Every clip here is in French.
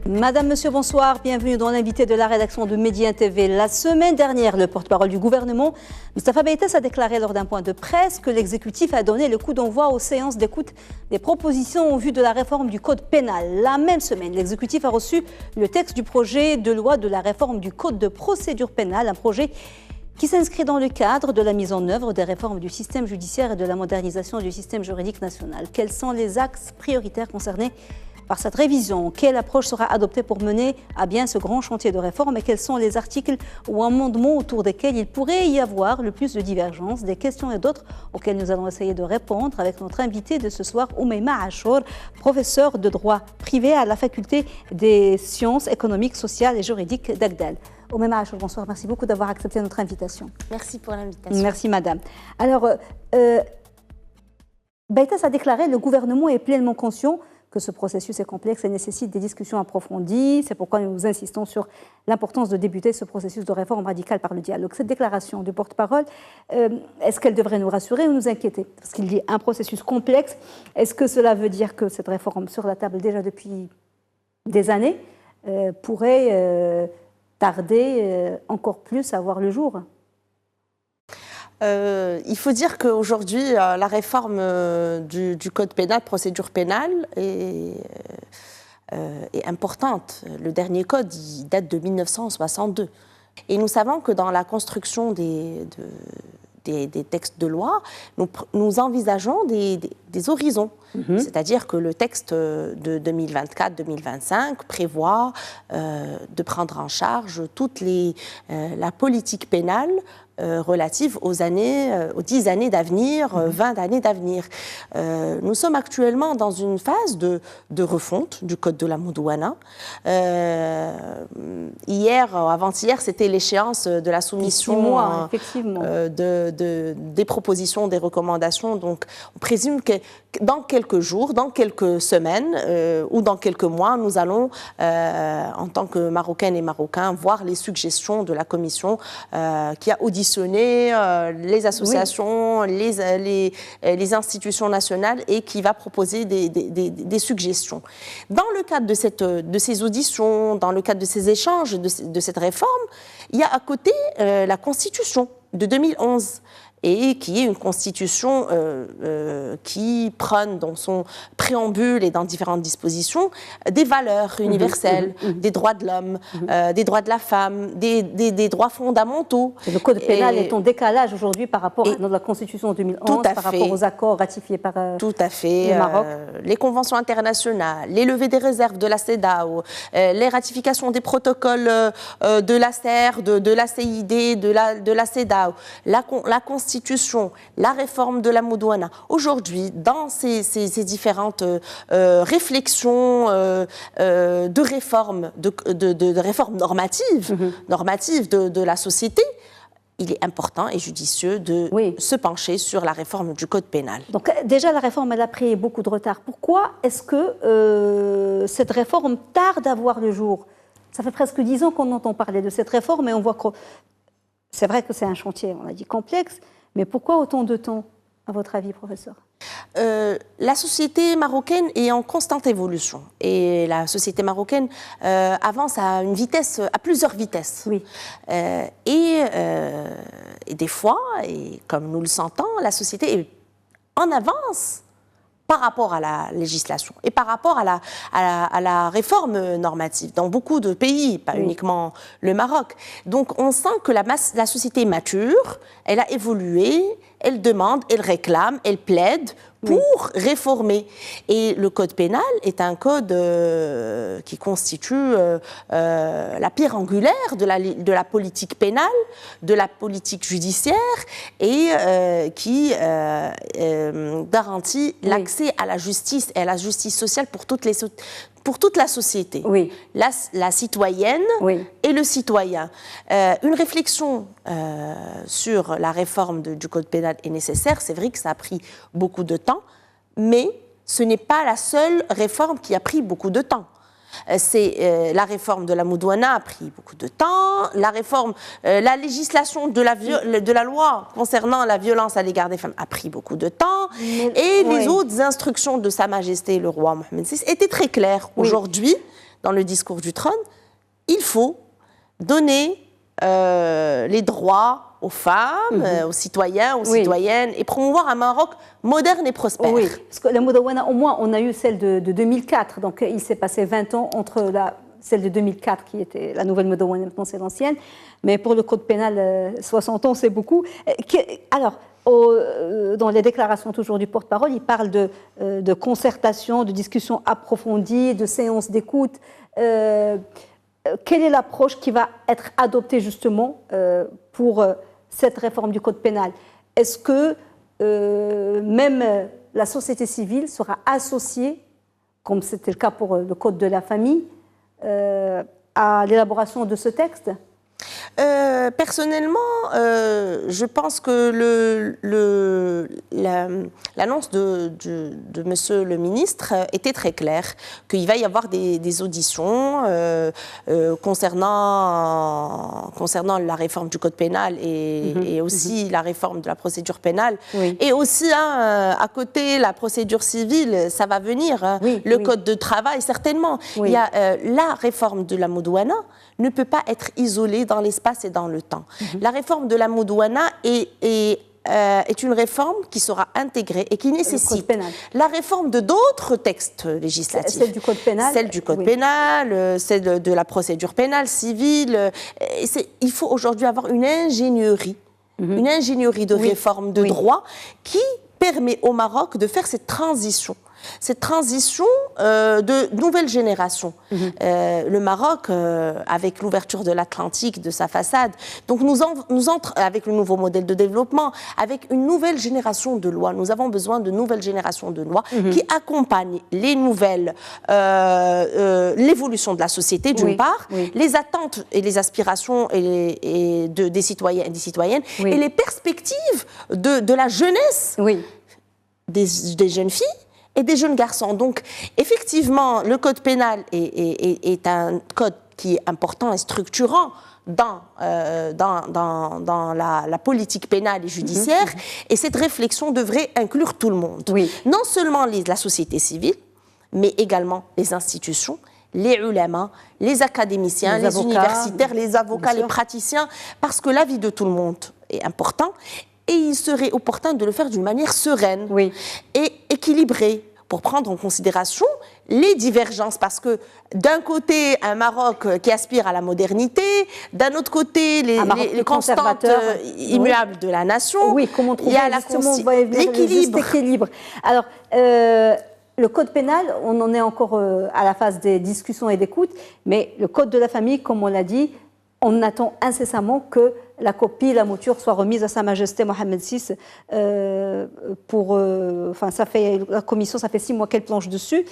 Madame, Monsieur, bonsoir. Bienvenue dans l'invité de la rédaction de Média TV. La semaine dernière, le porte-parole du gouvernement, Moustapha Beytas, a déclaré lors d'un point de presse que l'exécutif a donné le coup d'envoi aux séances d'écoute des propositions en vue de la réforme du code pénal. La même semaine, l'exécutif a reçu le texte du projet de loi de la réforme du code de procédure pénale, un projet qui s'inscrit dans le cadre de la mise en œuvre des réformes du système judiciaire et de la modernisation du système juridique national. Quels sont les axes prioritaires concernés par cette révision? Quelle approche sera adoptée pour mener à bien ce grand chantier de réforme et quels sont les articles ou amendements autour desquels il pourrait y avoir le plus de divergences? Des questions et d'autres auxquelles nous allons essayer de répondre avec notre invité de ce soir, Oumaima Achour, professeur de droit privé à la faculté des sciences économiques, sociales et juridiques d'Agdal. Oumaima Achour, bonsoir. Merci beaucoup d'avoir accepté notre invitation. Merci pour l'invitation. Merci, madame. Alors, Beytas a déclaré que le gouvernement est pleinement conscient que ce processus est complexe et nécessite des discussions approfondies. C'est pourquoi nous insistons sur l'importance de débuter ce processus de réforme radicale par le dialogue. Cette déclaration du porte-parole, est-ce qu'elle devrait nous rassurer ou nous inquiéter? Parce qu'il dit un processus complexe. Est-ce que cela veut dire que cette réforme sur la table déjà depuis des années pourrait tarder encore plus à voir le jour? Il faut dire qu'aujourd'hui, la réforme du code pénal, procédure pénale, est importante. Le dernier code, il date de 1962. Et nous savons que dans la construction des textes de loi, nous envisageons des horizons. C'est-à-dire que le texte de 2024-2025 prévoit de prendre en charge toute la politique pénale relative aux 10 années d'avenir, 20 années d'avenir. Nous sommes actuellement dans une phase de refonte du code de la Moudouana. Avant-hier, c'était l'échéance de la soumission des propositions, des recommandations. Donc, on présume que dans quelques jours, dans quelques semaines ou dans quelques mois, nous allons, en tant que Marocaines et Marocains, voir les suggestions de la Commission qui a auditionné les associations, les institutions nationales et qui va proposer des suggestions. Dans le cadre de ces auditions, dans le cadre de ces échanges, de cette réforme, il y a à côté la Constitution de 2011. Et qui est une constitution qui prône dans son préambule et dans différentes dispositions des valeurs universelles, des droits de l'homme, des droits de la femme, des droits fondamentaux. Et le code pénal est en décalage aujourd'hui par rapport à la constitution de 2011, par rapport aux accords ratifiés par le Maroc. Les conventions internationales, les levées des réserves de la CEDAW, les ratifications des protocoles de l'ACER, de la CID, de la CEDAW, la Constitution, la réforme de la Moudouana. Aujourd'hui, dans ces différentes réflexions de réformes, de réformes normatives, de la société, il est important et judicieux de se pencher sur la réforme du code pénal. Donc déjà, la réforme, elle a pris beaucoup de retard. Pourquoi est-ce que cette réforme tarde à voir le jour? Ça fait presque 10 ans qu'on entend parler de cette réforme et on voit que c'est vrai que c'est un chantier, on a dit complexe, mais pourquoi autant de temps, à votre avis, professeur? La société marocaine est en constante évolution et la société marocaine avance à plusieurs vitesses. Oui. Et des fois, et comme nous le sentons, la société est en avance par rapport à la législation et par rapport à la réforme normative dans beaucoup de pays, pas uniquement le Maroc. Donc on sent que la société est mature, elle a évolué, elle demande, elle réclame, elle plaide pour réformer. Et le code pénal est un code qui constitue la pierre angulaire de la politique pénale, de la politique judiciaire et qui garantit l'accès à la justice et à la justice sociale pour toute la société, la citoyenne et le citoyen. Une réflexion sur la réforme du code pénal est nécessaire. C'est vrai que ça a pris beaucoup de temps, mais ce n'est pas la seule réforme qui a pris beaucoup de temps. La réforme de la Moudouana a pris beaucoup de temps. La législation de la loi concernant la violence à l'égard des femmes a pris beaucoup de temps. Les autres instructions de Sa Majesté le roi Mohammed VI étaient très claires. Aujourd'hui, dans le discours du trône, il faut donner les droits aux femmes, aux citoyens, aux citoyennes, et promouvoir un Maroc moderne et prospère. Oui, parce que la Moudawana, au moins, on a eu celle de 2004, donc il s'est passé 20 ans entre celle de 2004, qui était la nouvelle Moudawana, maintenant c'est l'ancienne, mais pour le code pénal, 60 ans, c'est beaucoup. Alors, dans les déclarations toujours du porte-parole, il parle de concertation, de discussion approfondie, de séances d'écoute. Quelle est l'approche qui va être adoptée justement pour cette réforme du code pénal? Est-ce que même la société civile sera associée, comme c'était le cas pour le code de la famille, à l'élaboration de ce texte? Personnellement, je pense que l'annonce de Monsieur le ministre était très claire, qu'il va y avoir des auditions concernant la réforme du code pénal et aussi la réforme de la procédure pénale. Oui. Et aussi, à côté, la procédure civile, ça va venir. Le code de travail, certainement. Oui. Il y a la réforme de la Moudawana ne peut pas être isolée dans l'espace et dans le temps. La réforme de la Moudawana est une réforme qui sera intégrée et qui nécessite la réforme de d'autres textes législatifs. Celle du code pénal. Celle du code pénal, celle de la procédure pénale, civile. Il faut aujourd'hui avoir une ingénierie de réforme de droit qui permet au Maroc de faire cette transition de nouvelle génération. Le Maroc, avec l'ouverture de l'Atlantique, de sa façade, donc nous entre avec le nouveau modèle de développement, avec une nouvelle génération de lois. Nous avons besoin de nouvelles générations de lois qui accompagnent les nouvelles, l'évolution de la société d'une part, les attentes et les aspirations des citoyens et des citoyennes, et les perspectives de la jeunesse, des jeunes filles et des jeunes garçons. Donc, effectivement, le code pénal est un code qui est important et structurant dans la politique pénale et judiciaire, et cette réflexion devrait inclure tout le monde. Non seulement la société civile, mais également les institutions, les ulama, les académiciens, les universitaires, les avocats, les praticiens, parce que la vie de tout le monde est importante. Et il serait opportun de le faire d'une manière sereine et équilibrée pour prendre en considération les divergences. Parce que d'un côté, un Maroc qui aspire à la modernité, d'un autre côté, les constantes immuables de la nation. Comment trouver l'équilibre. Alors, le code pénal, on en est encore à la phase des discussions et d'écoute, mais le code de la famille, comme on l'a dit, on attend incessamment que la copie, la mouture soit remise à Sa Majesté Mohamed VI la commission, ça fait 6 mois qu'elle planche dessus.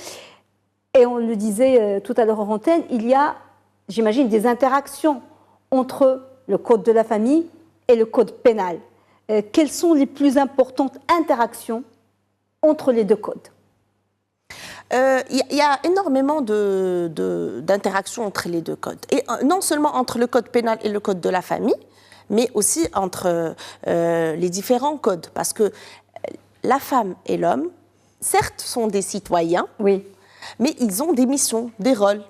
Et on le disait tout à l'heure en antenne, il y a, j'imagine, des interactions entre le code de la famille et le code pénal. Quelles sont les plus importantes interactions entre les deux codes ? Il y a énormément d'interactions entre les deux codes. Et non seulement entre le code pénal et le code de la famille, mais aussi entre les différents codes. Parce que la femme et l'homme, certes, sont des citoyens, mais ils ont des missions, des rôles.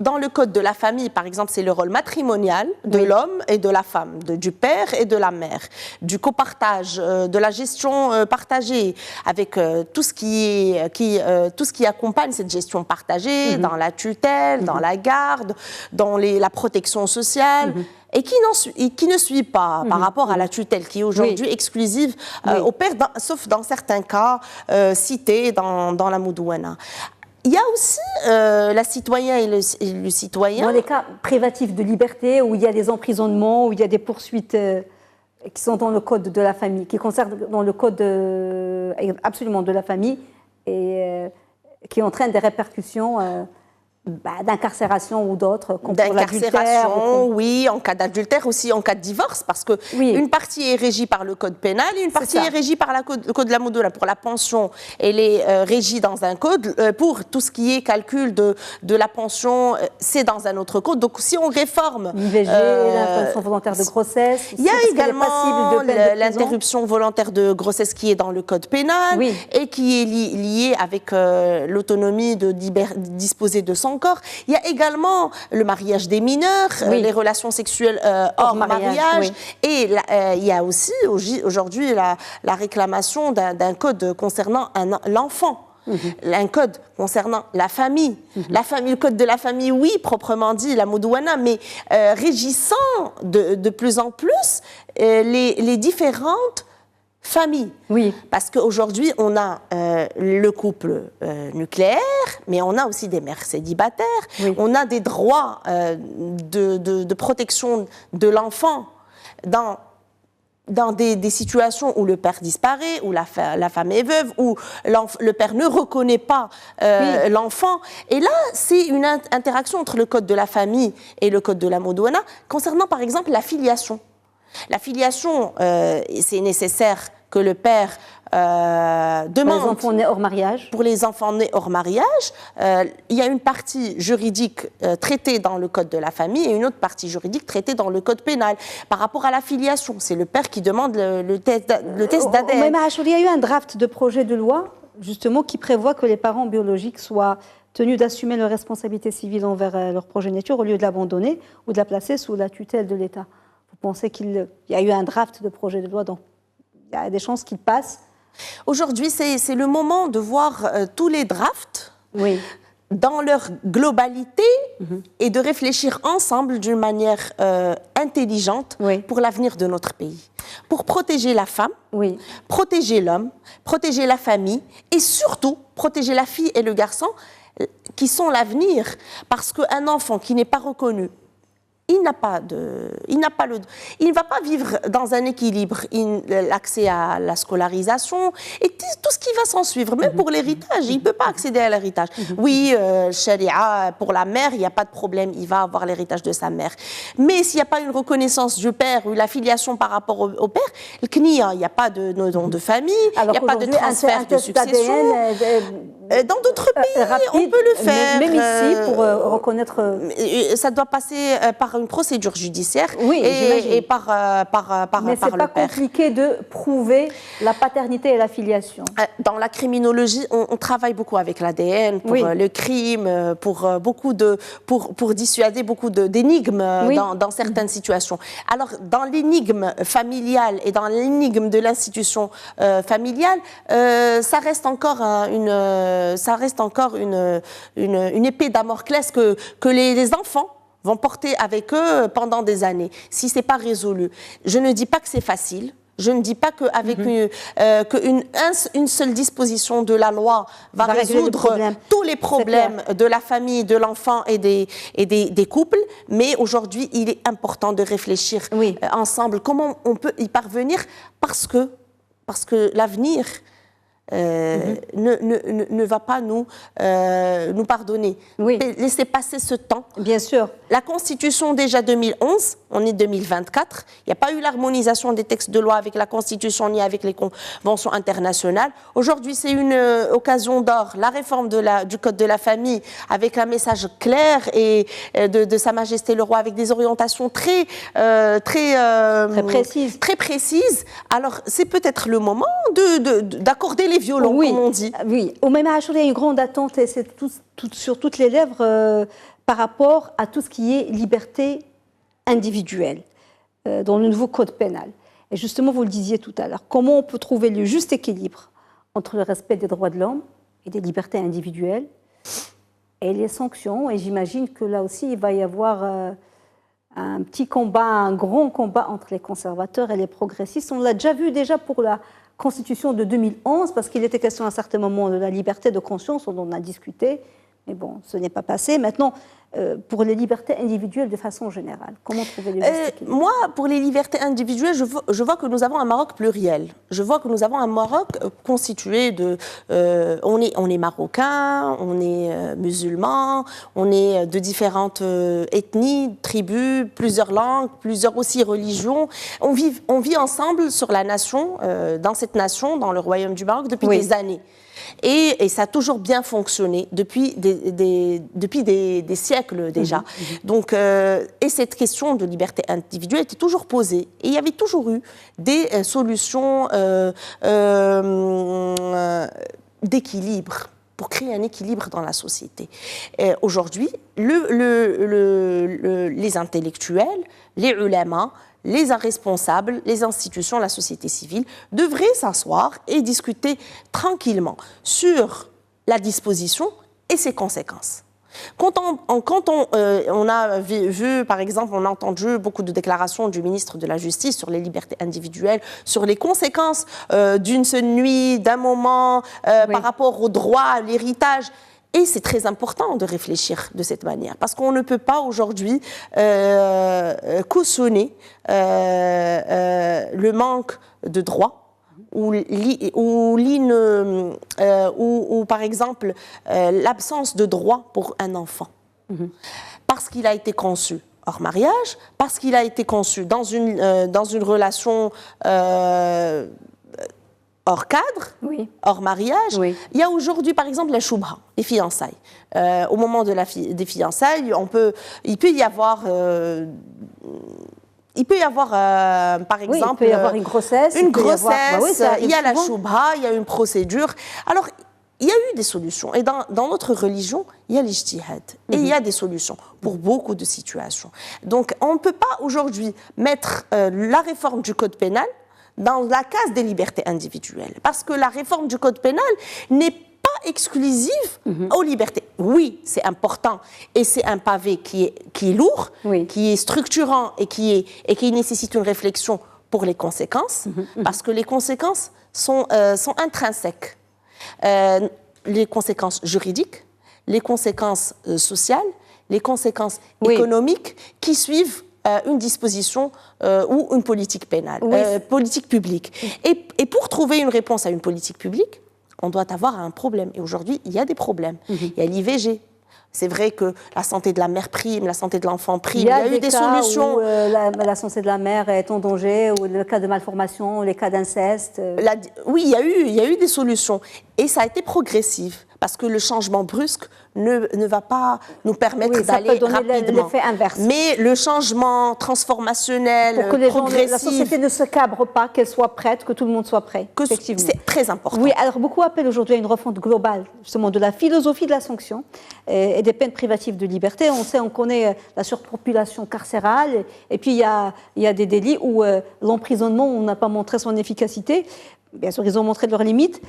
Dans le code de la famille, par exemple, c'est le rôle matrimonial de l'homme et de la femme, du père et de la mère, du copartage, de la gestion partagée, avec tout ce qui accompagne cette gestion partagée, dans la tutelle, dans la garde, dans la protection sociale. Et qui ne suit pas par rapport à la tutelle qui est aujourd'hui exclusive au père, sauf dans certains cas cités dans la Moudawana. Il y a aussi la citoyenne et le citoyen. Dans les cas privatifs de liberté, où il y a des emprisonnements, où il y a des poursuites qui sont dans le code de la famille, qui concernent dans le code absolument de la famille, et qui entraînent des répercussions d'incarcération ou d'autres. D'incarcération, oui, en cas d'adultère, aussi en cas de divorce, parce que une partie est régie par le code pénal et une partie est régie par le code de la Moudawana. Pour la pension, elle est régie dans un code. Pour tout ce qui est calcul de la pension, c'est dans un autre code. Donc si on réforme... L'IVG, l'interruption volontaire de grossesse... Il y a également l'interruption volontaire de grossesse qui est dans le code pénal et qui est liée avec l'autonomie de disposer de son encore. Il y a également le mariage des mineurs, les relations sexuelles hors mariage. Et il y a aussi aujourd'hui la réclamation d'un code concernant l'enfant. Un code concernant la famille. Le code de la famille, oui, proprement dit, la Moudouana, mais régissant de plus en plus les différentes familles. Oui. Parce qu'aujourd'hui, on a le couple nucléaire, mais on a aussi des mères célibataires, on a des droits de protection de l'enfant dans des situations où le père disparaît, où la femme est veuve, où le père ne reconnaît pas l'enfant. Et là, c'est une interaction entre le code de la famille et le code de la Moudouana concernant, par exemple, la filiation. La filiation, c'est nécessaire que le père demande... Pour les enfants nés hors mariage. Pour les enfants nés hors mariage, il y a une partie juridique traitée dans le code de la famille et une autre partie juridique traitée dans le code pénal. Par rapport à la filiation, c'est le père qui demande le test d'ADN. Il y a eu un draft de projet de loi, justement, qui prévoit que les parents biologiques soient tenus d'assumer leurs responsabilités civiles envers leur progéniture au lieu de l'abandonner ou de la placer sous la tutelle de l'État. Vous pensez qu'il y a eu un draft de projet de loi, donc il y a des chances qu'il passe? Aujourd'hui, c'est le moment de voir tous les drafts dans leur globalité et de réfléchir ensemble d'une manière intelligente pour l'avenir de notre pays. Pour protéger la femme, protéger l'homme, protéger la famille et surtout protéger la fille et le garçon qui sont l'avenir. Parce qu'un enfant qui n'est pas reconnu, il ne va pas vivre dans un équilibre, l'accès à la scolarisation et tout ce qui va s'en suivre, même pour l'héritage, il ne peut pas accéder à l'héritage. Oui, Sharia, pour la mère, il n'y a pas de problème, il va avoir l'héritage de sa mère. Mais s'il n'y a pas une reconnaissance du père ou la filiation par rapport au père, le CNIA, il n'y a pas de nom de famille, il n'y a pas de transfert de succession. Dans d'autres pays, rapide, on peut le faire. Même ici, pour reconnaître... Ça doit passer par une procédure judiciaire et par le père. Mais ce n'est pas compliqué de prouver la paternité et la filiation. Dans la criminologie, on travaille beaucoup avec l'ADN pour le crime, pour dissuader beaucoup d'énigmes dans certaines situations. Alors, dans l'énigme familiale et dans l'énigme de l'institution familiale, ça reste encore une épée Damoclès que les enfants vont porter avec eux pendant des années, si ce n'est pas résolu. Je ne dis pas que c'est facile, je ne dis pas qu'avec une seule disposition de la loi va résoudre tous les problèmes de la famille, de l'enfant et des couples, mais aujourd'hui, il est important de réfléchir ensemble comment on peut y parvenir parce que l'avenir ne va pas nous pardonner. Laissez passer ce temps. Bien sûr. La Constitution, déjà 2011, on est 2024. Il n'y a pas eu l'harmonisation des textes de loi avec la Constitution ni avec les conventions internationales. Aujourd'hui, c'est une occasion d'or. La réforme du Code de la famille avec un message clair et de Sa Majesté le Roi avec des orientations très précises. Alors, c'est peut-être le moment d'accorder les violons, comme on dit. Oui, au même âge, il y a une grande attente et c'est sur toutes les lèvres par rapport à tout ce qui est liberté individuelle dans le nouveau code pénal. Et justement, vous le disiez tout à l'heure, comment on peut trouver le juste équilibre entre le respect des droits de l'homme et des libertés individuelles et les sanctions. Et j'imagine que là aussi, il va y avoir un petit combat, un grand combat entre les conservateurs et les progressistes. On l'a déjà vu pour la Constitution de 2011, parce qu'il était question à un certain moment de la liberté de conscience, on en a discuté, mais bon, ce n'est pas passé. Maintenant, pour les libertés individuelles de façon générale, comment trouver le juste équilibre ? Moi, pour les libertés individuelles, je vois que nous avons un Maroc pluriel. Je vois que nous avons un Maroc constitué de... on est marocains, on est musulmans, on est de différentes ethnies, tribus, plusieurs langues, plusieurs aussi religions. On vit ensemble sur la nation, dans cette nation, dans le royaume du Maroc, depuis des années. Et ça a toujours bien fonctionné depuis des siècles déjà. Donc, et cette question de liberté individuelle était toujours posée. Et il y avait toujours eu des solutions d'équilibre. pour créer un équilibre dans la société. Aujourd'hui, les intellectuels, les ulama, les responsables, les institutions, la société civile devraient s'asseoir et discuter tranquillement sur la disposition et ses conséquences. Quand on a vu, par exemple, on a entendu beaucoup de déclarations du ministre de la Justice sur les libertés individuelles, sur les conséquences d'une seule nuit, d'un moment, par rapport au droit à l'héritage. Et c'est très important de réfléchir de cette manière, parce qu'on ne peut pas aujourd'hui cautionner le manque de droits ou par exemple l'absence de droit pour un enfant. Parce qu'il a été conçu hors mariage, parce qu'il a été conçu dans une relation hors cadre, hors mariage. Il y a aujourd'hui, par exemple, la choubha, les fiançailles. Au moment des fiançailles, il peut y avoir... par exemple, il peut y avoir une grossesse. Il y a la choubha, il y a une procédure. Alors, il y a eu des solutions. Et dans notre religion, il y a l'ijtihad. Et il y a des solutions pour beaucoup de situations. Donc, on ne peut pas aujourd'hui mettre la réforme du code pénal dans la case des libertés individuelles. Parce que la réforme du code pénal n'est pas exclusive aux libertés. Oui, c'est important et c'est un pavé qui est lourd, qui est structurant et qui nécessite une réflexion pour les conséquences, parce que les conséquences sont intrinsèques. Les conséquences juridiques, les conséquences sociales, les conséquences économiques qui suivent une disposition ou une politique pénale, politique publique. Et pour trouver une réponse à une politique publique, on doit avoir un problème. Et aujourd'hui, il y a des problèmes. Il y a l'IVG. C'est vrai que la santé de la mère prime, la santé de l'enfant prime. Il y a eu des solutions. Où, la santé de la mère est en danger, ou le cas de malformation, les cas d'inceste. Oui, il y a eu des solutions. Et ça a été progressif. Parce que le changement brusque ne va pas nous permettre d'aller rapidement. L'effet inverse. Mais le changement transformationnel, pour que progressif... la société ne se cabre pas, qu'elle soit prête, que tout le monde soit prêt. Effectivement. C'est très important. Oui, alors beaucoup appellent aujourd'hui à une refonte globale, justement, de la philosophie de la sanction et des peines privatives de liberté. On connaît la surpopulation carcérale, et puis il y a des délits où l'emprisonnement, on n'a pas montré son efficacité. Bien sûr, ils ont montré leurs limites.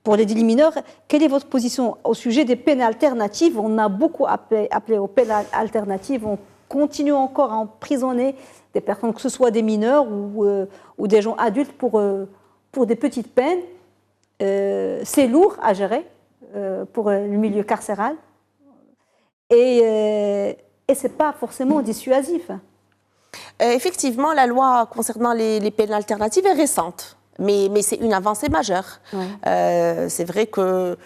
Pour les délits mineurs, quelle est votre position au sujet des peines alternatives? On a beaucoup appelé aux peines alternatives. On continue encore à emprisonner des personnes, que ce soit des mineurs ou des gens adultes, pour des petites peines. C'est lourd à gérer pour le milieu carcéral. Et ce n'est pas forcément dissuasif. Effectivement, la loi concernant les peines alternatives est récente. Mais c'est une avancée majeure. C'est vrai que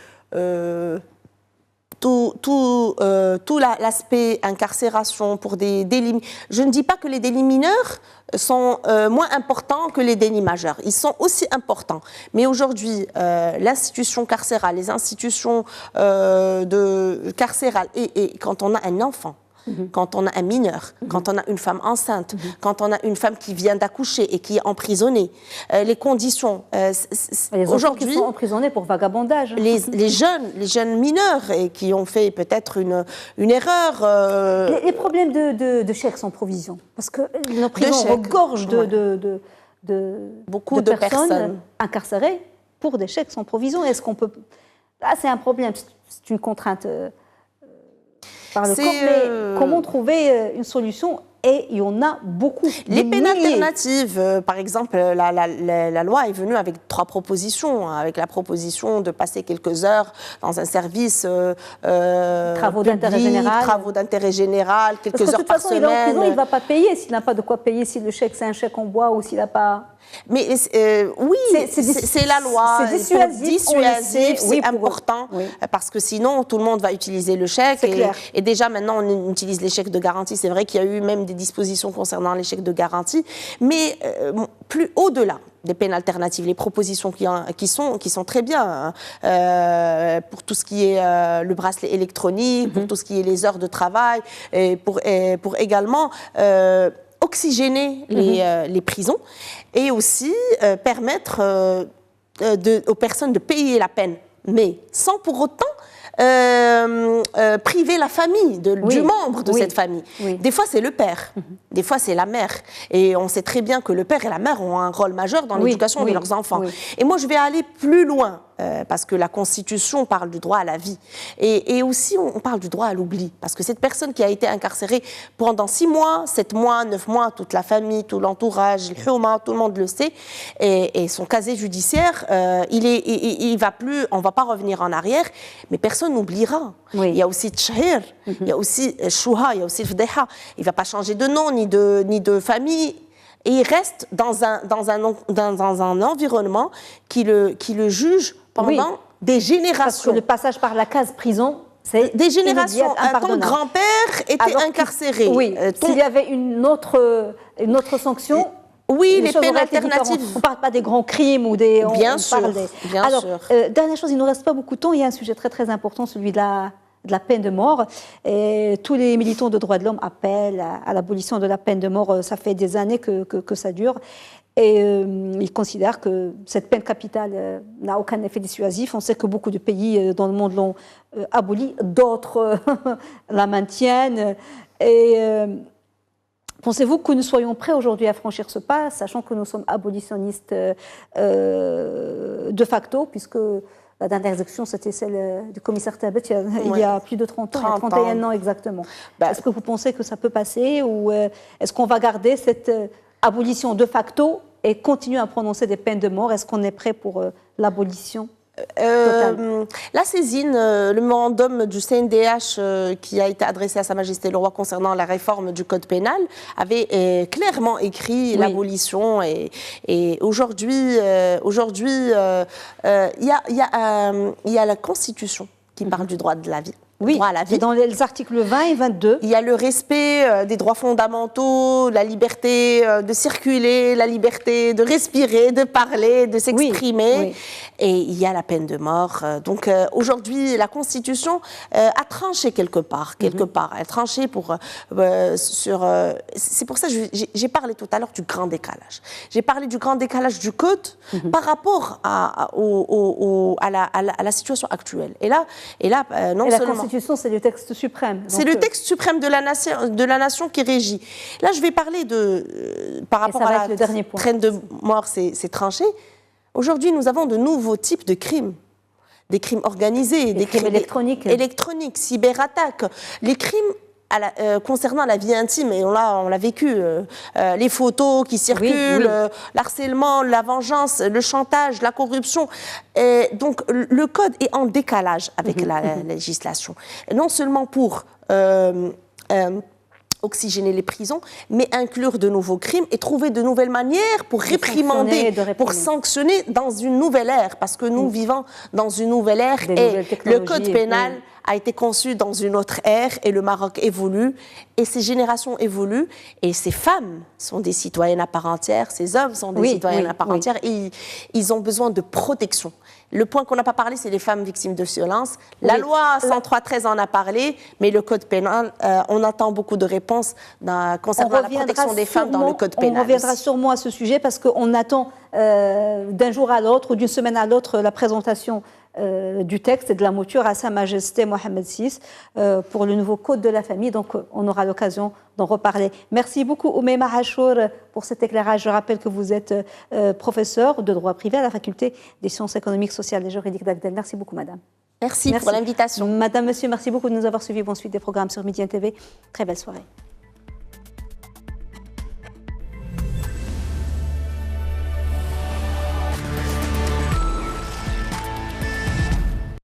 tout l'aspect incarcération pour des délits... Je ne dis pas que les délits mineurs sont moins importants que les délits majeurs. Ils sont aussi importants. Mais aujourd'hui, l'institution carcérale, les institutions carcérales, et quand on a un enfant, quand on a un mineur, quand on a une femme enceinte, quand on a une femme qui vient d'accoucher et qui est emprisonnée, les conditions... aujourd'hui, qui sont emprisonnés pour vagabondage. Les jeunes mineurs et qui ont fait peut-être une erreur... Les problèmes de chèques sans provision. Parce que nos prisons regorgent de beaucoup de personnes incarcérées pour des chèques sans provision. Est-ce qu'on peut... Là, c'est un problème, c'est une contrainte... par le corps, mais comment trouver une solution? Et il y en a beaucoup. Les peines alternatives, par exemple, la loi est venue avec 3 propositions. Avec la proposition de passer quelques heures dans un service travaux d'intérêt général, quelques heures par semaine. De toute façon, il est en prison, il ne va pas payer. S'il n'a pas de quoi payer, si le chèque, c'est un chèque en bois ou s'il n'a pas... Mais oui, c'est la loi. C'est dissuasif, c'est important, parce que sinon, tout le monde va utiliser le chèque. Et déjà, maintenant, on utilise les chèques de garantie. C'est vrai qu'il y a eu même des dispositions concernant les chèques de garantie. Mais plus au-delà des peines alternatives, les propositions qui sont très bien, pour tout ce qui est le bracelet électronique, pour tout ce qui est les heures de travail, et pour également... oxygéner les prisons et aussi permettre aux personnes de payer la peine mais sans pour autant priver la famille du membre de cette famille. Des fois, c'est le père, des fois, c'est la mère. Et on sait très bien que le père et la mère ont un rôle majeur dans l'éducation de leurs enfants. Et moi, je vais aller plus loin, parce que la Constitution parle du droit à la vie. Et aussi, on parle du droit à l'oubli. Parce que cette personne qui a été incarcérée pendant 6 mois, 7 mois, 9 mois, toute la famille, tout l'entourage, le Houma, tout le monde le sait, et son casier judiciaire, il va plus, on ne va pas revenir en arrière, mais personne n'oubliera. Il y a aussi Tchahir, il y a aussi Chouha, il y a aussi Fdeha. Il ne va pas changer de nom ni de famille. Et il reste dans un environnement qui le juge pendant des générations. Parce que le passage par la case prison, c'est des générations. Ton grand-père était incarcéré. S'il y avait une autre sanction. Oui, les peines alternatives. On ne parle pas des grands crimes ou des... Bien sûr. Alors, dernière chose, il ne nous reste pas beaucoup de temps. Il y a un sujet très très important, celui de la peine de mort. Et tous les militants de droits de l'homme appellent à l'abolition de la peine de mort. Ça fait des années que ça dure. Et ils considèrent que cette peine capitale n'a aucun effet dissuasif. On sait que beaucoup de pays dans le monde l'ont abolie, d'autres la maintiennent. Et pensez-vous que nous soyons prêts aujourd'hui à franchir ce pas, sachant que nous sommes abolitionnistes de facto, puisque la dernière exécution, c'était celle du commissaire Tabet il y a plus de 30 ans, il y a 31 ans exactement. Est-ce que vous pensez que ça peut passer, ou est-ce qu'on va garder cette abolition de facto et continuer à prononcer des peines de mort? Est-ce qu'on est prêt pour l'abolition totale? La saisine, le mémorandum du CNDH qui a été adressé à Sa Majesté le Roi concernant la réforme du Code pénal avait clairement écrit l'abolition. Et aujourd'hui, il y a la Constitution qui parle du droit de la vie. Oui, c'est dans les articles 20 et 22. Il y a le respect des droits fondamentaux, la liberté de circuler, la liberté de respirer, de parler, de s'exprimer. Et il y a la peine de mort. Donc aujourd'hui, la Constitution a tranché quelque part. Elle a tranché c'est pour ça que j'ai parlé tout à l'heure du grand décalage. J'ai parlé du grand décalage du Code par rapport à la situation actuelle. Et là, non seulement... La Constitution, c'est le texte suprême. C'est le texte suprême de la nation qui régit. Là, je vais parler par rapport à la peine de mort, c'est tranché. Aujourd'hui, nous avons de nouveaux types de crimes. Des crimes organisés, des crimes électroniques, cyberattaques. Les crimes concernant la vie intime, et on l'a vécu, les photos qui circulent, l'harcèlement, la vengeance, le chantage, la corruption. Et donc le code est en décalage avec la législation. Et non seulement pour oxygéner les prisons, mais inclure de nouveaux crimes et trouver de nouvelles manières pour réprimander, pour sanctionner dans une nouvelle ère, parce que nous vivons dans une nouvelle ère et le code pénal a été conçu dans une autre ère et le Maroc évolue et ces générations évoluent et ces femmes sont des citoyennes à part entière, ces hommes sont des citoyennes à part entière et ils ont besoin de protection. Le point qu'on n'a pas parlé, c'est les femmes victimes de violences. La loi 103-13 en a parlé, mais le code pénal, on attend beaucoup de réponses concernant la protection des femmes dans le code pénal. On reviendra sûrement à ce sujet parce qu'on attend d'un jour à l'autre ou d'une semaine à l'autre la présentation du texte et de la mouture à Sa Majesté Mohamed VI pour le nouveau code de la famille. Donc, on aura l'occasion d'en reparler. Merci beaucoup, Oumaima Achour, pour cet éclairage. Je rappelle que vous êtes professeur de droit privé à la faculté des sciences économiques, sociales et juridiques d'Agdel. Merci beaucoup, madame. Merci pour l'invitation. Madame, monsieur, merci beaucoup de nous avoir suivis. Bonne suite des programmes sur Média TV. Très belle soirée.